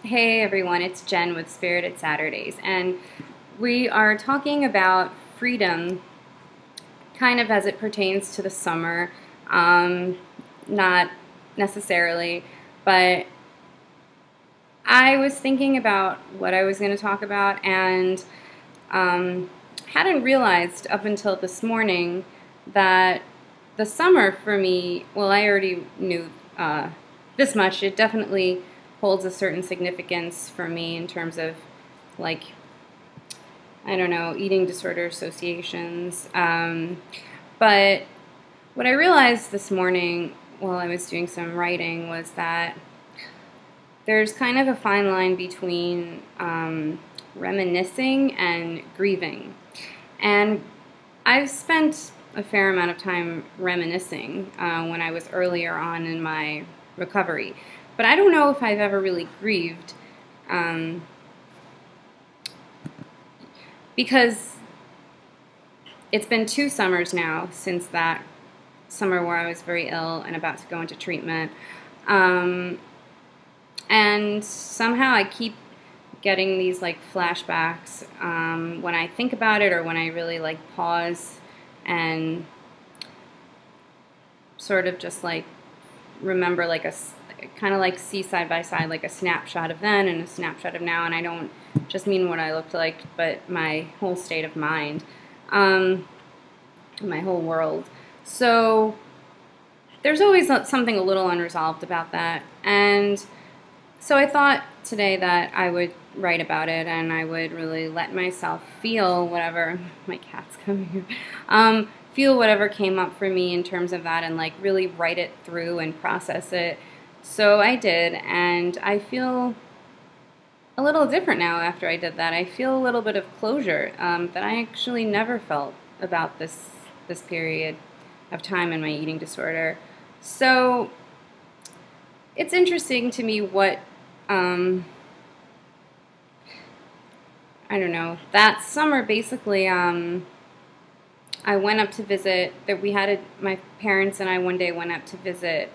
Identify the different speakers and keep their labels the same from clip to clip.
Speaker 1: Hey everyone, it's Jen with Spirited Saturdays, and we are talking about freedom kind of as it pertains to the summer. Not necessarily, but I was thinking about what I was going to talk about and hadn't realized up until this morning that the summer for me, well, I already knew this much. It definitely holds a certain significance for me in terms of, like, I don't know, eating disorder associations. But what I realized this morning while I was doing some writing was that there's kind of a fine line between reminiscing and grieving. And I've spent a fair amount of time reminiscing when I was earlier on in my recovery. But I don't know if I've ever really grieved because it's been 2 summers now since that summer where I was very ill and about to go into treatment. And somehow I keep getting these like flashbacks when I think about it, or when I really like pause and sort of just like remember, like kind of like see side by side like a snapshot of then and a snapshot of now. And I don't just mean what I looked like, but my whole state of mind, my whole world. So there's always something a little unresolved about that. And so I thought today that I would write about it, and I would really let myself feel whatever, my cat's coming here, feel whatever came up for me in terms of that, and like really write it through and process it. So I did, and I feel a little different now after I did that. I feel a little bit of closure that I actually never felt about this period of time in my eating disorder. So it's interesting to me what, I don't know, that summer basically I went up to visit, my parents and I one day went up to visit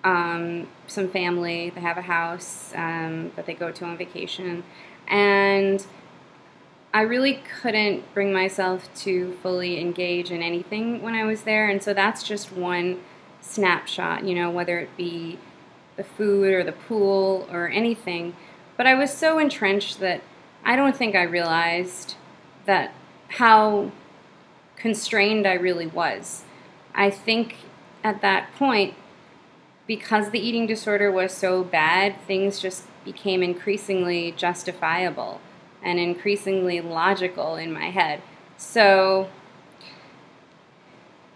Speaker 1: some family. They have a house that they go to on vacation, and I really couldn't bring myself to fully engage in anything when I was there. And so that's just one snapshot, you know, whether it be the food or the pool or anything. But I was so entrenched that I don't think I realized that how constrained I really was. I think at that point, because the eating disorder was so bad, things just became increasingly justifiable and increasingly logical in my head. So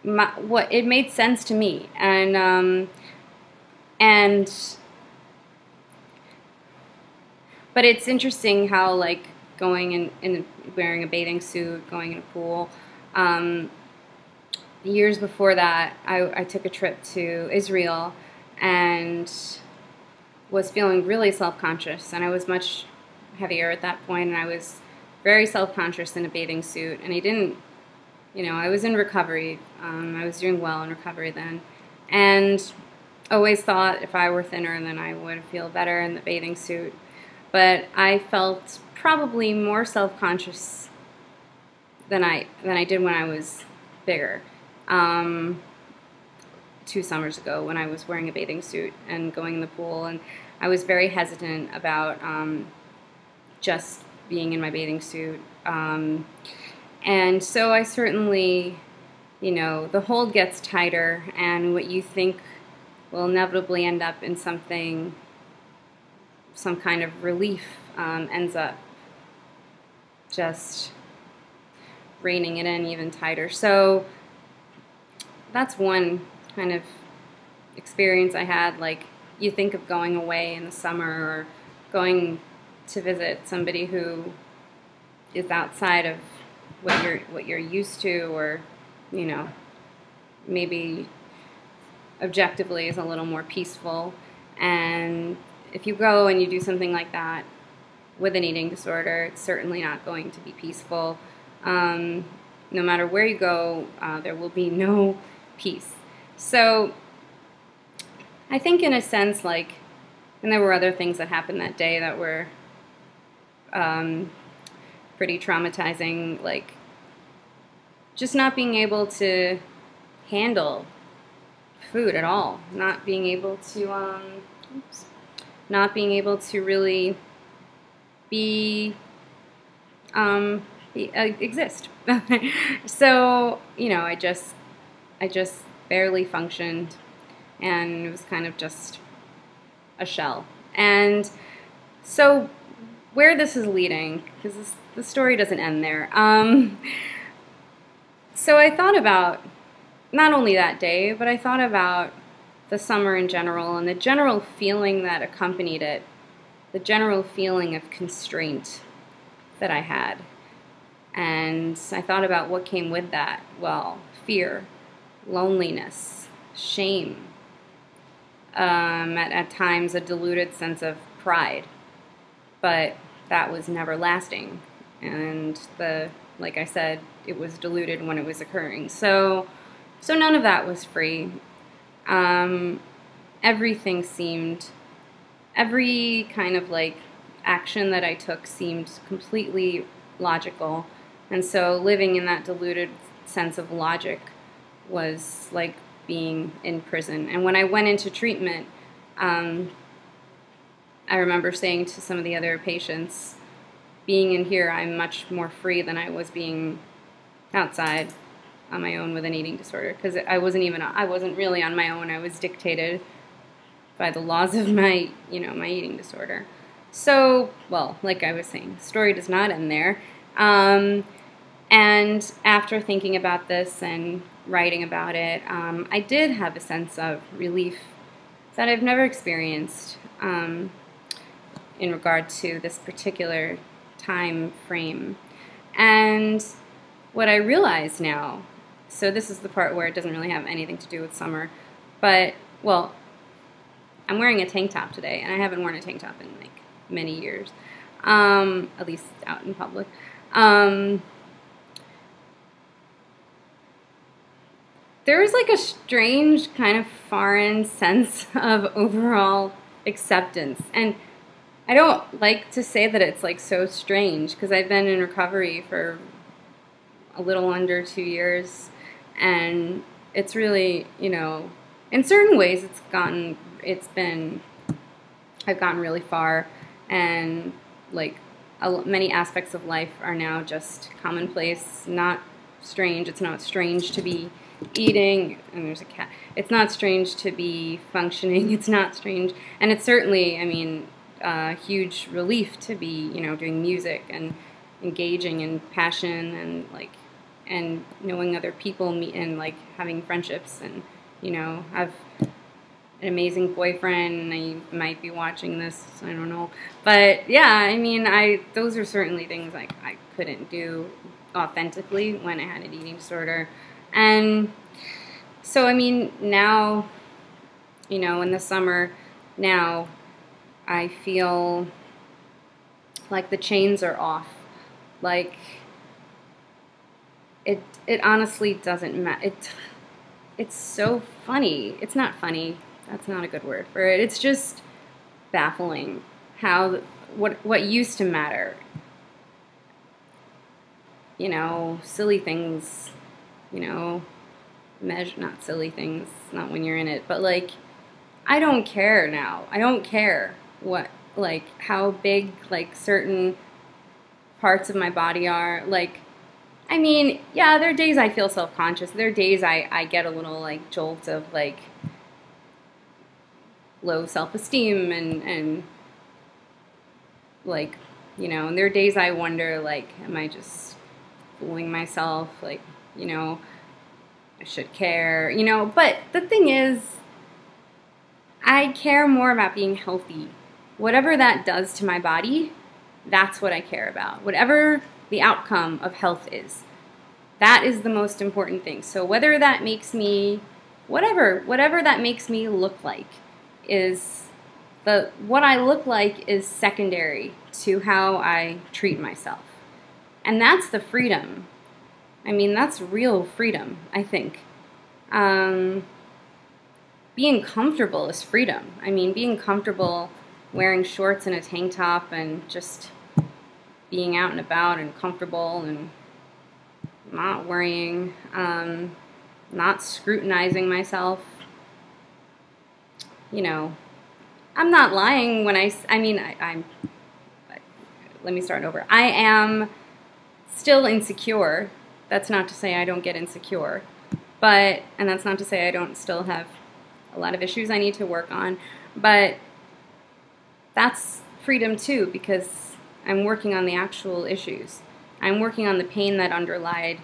Speaker 1: it made sense to me, but it's interesting how, like, going in wearing a bathing suit, going in a pool. Years before that, I took a trip to Israel and was feeling really self-conscious, and I was much heavier at that point, and I was very self-conscious in a bathing suit, and I didn't, you know, I was in recovery. I was doing well in recovery then, and always thought if I were thinner, then I would feel better in the bathing suit. But I felt probably more self-conscious than I did when I was bigger. 2 summers ago, when I was wearing a bathing suit and going in the pool, and I was very hesitant about just being in my bathing suit. And so I certainly, you know, the hold gets tighter, and what you think will inevitably end up in something, some kind of relief, ends up just reining it in even tighter. So that's one kind of experience I had. Like, you think of going away in the summer or going to visit somebody who is outside of what you're used to, or, you know, maybe objectively is a little more peaceful. And if you go and you do something like that with an eating disorder, it's certainly not going to be peaceful. No matter where you go, there will be no peace. So I think in a sense, like, And there were other things that happened that day that were pretty traumatizing, like just not being able to handle food at all, not being able to not being able to really exist. So, you know, I just barely functioned, and it was kind of just a shell. And so where this is leading, because the story doesn't end there. So I thought about not only that day, but I thought about the summer in general and the general feeling that accompanied it, the general feeling of constraint that I had. And I thought about what came with that. Well, fear, loneliness, shame, at times a diluted sense of pride. But that was never lasting. And like I said, it was diluted when it was occurring. So none of that was free. Everything seemed, every kind of like action that I took seemed completely logical. And so living in that diluted sense of logic was like being in prison. And when I went into treatment, I remember saying to some of the other patients, being in here, I'm much more free than I was being outside on my own with an eating disorder, because I wasn't really on my own. I was dictated by the laws of my eating disorder. So, well, like I was saying, the story does not end there. And after thinking about this and writing about it, I did have a sense of relief that I've never experienced in regard to this particular time frame. And what I realize now, so this is the part where it doesn't really have anything to do with summer, but, well, I'm wearing a tank top today, and I haven't worn a tank top in, like, many years, at least out in public. There was, like, a strange kind of foreign sense of overall acceptance, and I don't like to say that it's, like, so strange, because I've been in recovery for a little under 2 years, and it's really, you know, in certain ways I've gotten really far, and like many aspects of life are now just commonplace, not strange. It's not strange to be eating, and there's a cat. It's not strange to be functioning. It's not strange, and it's certainly, I mean, a huge relief to be, you know, doing music and engaging in passion and knowing other people, and like having friendships, and, you know, have an amazing boyfriend. I might be watching this, I don't know, but yeah, I mean, those are certainly things like I couldn't do authentically when I had an eating disorder. And so, I mean, now, you know, in the summer, now I feel like the chains are off. Like, it honestly doesn't matter. It's so funny. It's not funny. That's not a good word for it. It's just baffling how what used to matter. You know, silly things, you know, not silly things, not when you're in it, but like, I don't care now. I don't care what, like, how big, like, certain parts of my body are. Like, I mean, yeah, there are days I feel self-conscious. There are days I get a little, like, jolt of, like, low self-esteem and, like, you know, and there are days I wonder, like, am I just fooling myself? Like, you know, I should care, you know. But the thing is, I care more about being healthy. Whatever that does to my body, that's what I care about. Whatever the outcome of health is, that is the most important thing. So whether that makes me, whatever that makes me look like, is what I look like is secondary to how I treat myself. And that's the freedom. I mean, that's real freedom, I think. Being comfortable is freedom. I mean, being comfortable wearing shorts and a tank top and just being out and about and comfortable and not worrying, not scrutinizing myself. You know, I'm not lying when I'm, let me start over. I am still insecure. That's not to say I don't get insecure, and that's not to say I don't still have a lot of issues I need to work on, but that's freedom too, because I'm working on the actual issues. I'm working on the pain that underlied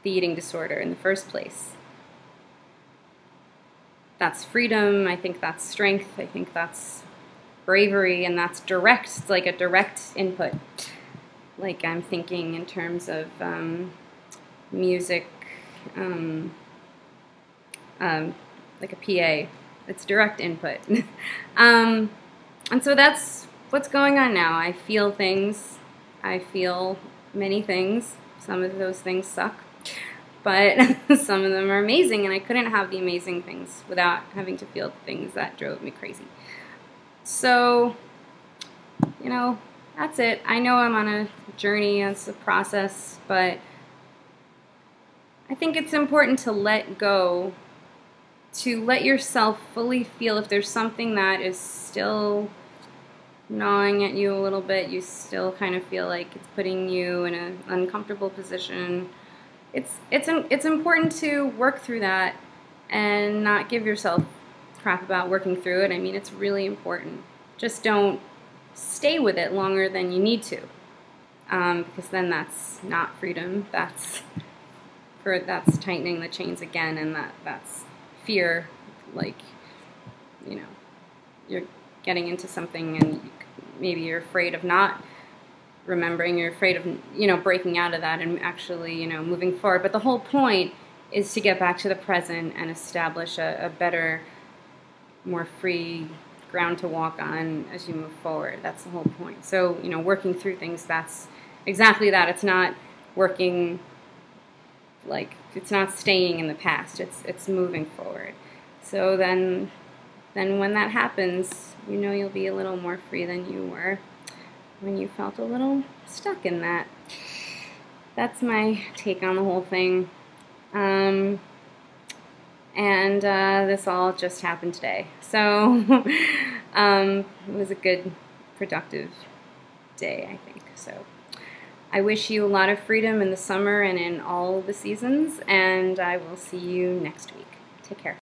Speaker 1: the eating disorder in the first place. That's freedom. I think that's strength. I think that's bravery, and that's direct. It's like a direct input. Like I'm thinking in terms of music, like a PA. It's direct input. And so that's what's going on now. I feel things. I feel many things. Some of those things suck, but some of them are amazing, and I couldn't have the amazing things without having to feel the things that drove me crazy. So, you know, that's it. I know I'm on a journey, it's a process, but I think it's important to let go, to let yourself fully feel if there's something that is still gnawing at you a little bit, you still kind of feel like it's putting you in an uncomfortable position. It's important to work through that and not give yourself crap about working through it. I mean, it's really important. Just don't stay with it longer than you need to, because then that's not freedom. That's tightening the chains again, and that's fear. Like, you know, you're getting into something and maybe you're afraid of not remembering, you're afraid of, you know, breaking out of that and actually, you know, moving forward. But the whole point is to get back to the present and establish a better, more free ground to walk on as you move forward. That's the whole point. So, you know, working through things, that's exactly that. It's not working, like, it's not staying in the past. It's moving forward. So then when that happens, you know, you'll be a little more free than you were when you felt a little stuck in that. That's my take on the whole thing. This all just happened today. So it was a good, productive day, I think. So I wish you a lot of freedom in the summer and in all the seasons, and I will see you next week. Take care.